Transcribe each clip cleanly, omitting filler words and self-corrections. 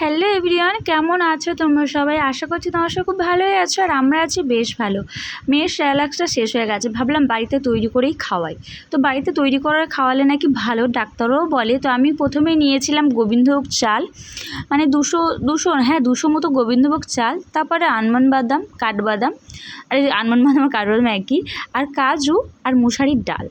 Hello everyone, কেমন আছো তোমরা সবাই? আশা করছি তোমরা সব খুব ভালোই আছো আর আমরা আছি বেশ ভালো। মেয়ের স্যালাক্সটা শেষ হয়ে গেছে, ভাবলাম বাড়িতে তৈরি করেই খাওয়াই। তো বাড়িতে তৈরি করে খাওয়ালে নাকি ভালো, ডাক্তারও বলে। তো আমি প্রথমে নিয়েছিলাম গোবিন্দভোগ চাল, মানে দুশো মতো গোবিন্দভোগ চাল, তারপরে আলমন্ড বাদাম, কাঠবাদাম, আর আলমন্ড বাদাম আর কাঠবাদাম একই, আর কাজু আর মুসারির ডাল।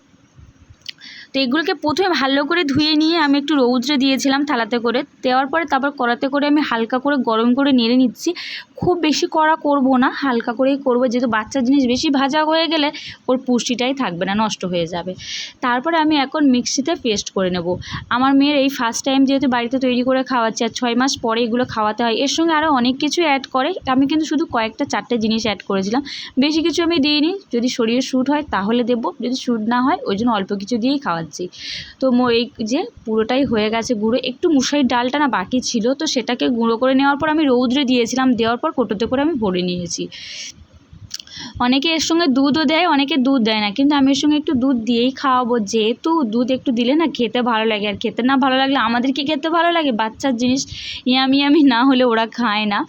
তো এগুলোকে প্রথমে ভালো করে ধুয়ে নিয়ে আমি একটু রৌদ্রে দিয়েছিলাম থালাতে করে, দেওয়ার পরে তারপর কড়াতে করে আমি হালকা করে গরম করে নেড়ে নিচ্ছি। খুব বেশি কড়া করব না, হালকা করেই করব, যেহেতু বাচ্চার জিনিস বেশি ভাজা হয়ে গেলে ওর পুষ্টিটাই থাকবে না, নষ্ট হয়ে যাবে। তারপরে আমি এখন মিক্সিতে পেস্ট করে নেব। আমার মেয়ের এই ফার্স্ট টাইম যেহেতু বাড়িতে তৈরি করে খাওয়াচ্ছি, আর 6 মাস পরে এগুলো খাওয়াতে হয়। এর সঙ্গে আরও অনেক কিছু অ্যাড করে, আমি কিন্তু শুধু কয়েকটা 4টে জিনিস অ্যাড করেছিলাম, বেশি কিছু আমি দিইনি। যদি শরীরে শ্যুট হয় তাহলে দেবো, যদি শ্যুট না হয় ওই জন্য অল্প কিছু দিয়েই খাওয়াচ্ছি। তো এই যে পুরোটাই হয়ে গেছে গুঁড়ো, একটু মুসারির ডালটা না বাকি ছিল, তো সেটাকে গুঁড়ো করে নেওয়ার পর আমি রৌদ্রে দিয়েছিলাম, দেওয়ার পর কোটোতে করে আমি ভরে নিয়েছি। অনেকে এর সঙ্গে দুধও দেয়, অনেকে দুধ দেয় না, কিন্তু আমি এর সঙ্গে একটু দুধ দিয়েই খাওয়াবো, যেহেতু দুধ একটু দিলে না খেতে ভালো লাগে। আর খেতে না ভালো লাগলে আমাদের কি খেতে ভালো লাগে? বাচ্চার জিনিস ইয়ামি না হলে ওরা খায় না।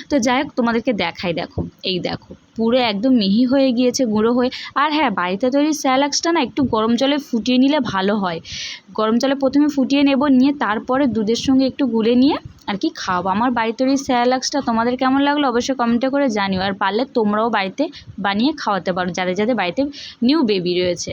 তো যাই হোক, তোমাদেরকে দেখাই, দেখো, এই দেখো পুরো একদম মিহি হয়ে গিয়েছে, গুঁড়ো হয়ে। আর হ্যাঁ, বাড়িতে তৈরি স্যালাক্সটা না একটু গরম জলে ফুটিয়ে নিলে ভালো হয়। গরম জলে প্রথমে ফুটিয়ে নেব, নিয়ে তারপরে দুধের সঙ্গে একটু গুলে নিয়ে আর কি খাওয়াবো। আমার বাড়িতে তৈরি স্যালাক্সটা তোমাদের কেমন লাগলো অবশ্যই কমেন্টে করে জানিও। আর পারলে তোমরাও বাড়িতে বানিয়ে খাওয়াতে পারো যাদের যাদের বাড়িতে নিউ বেবি রয়েছে।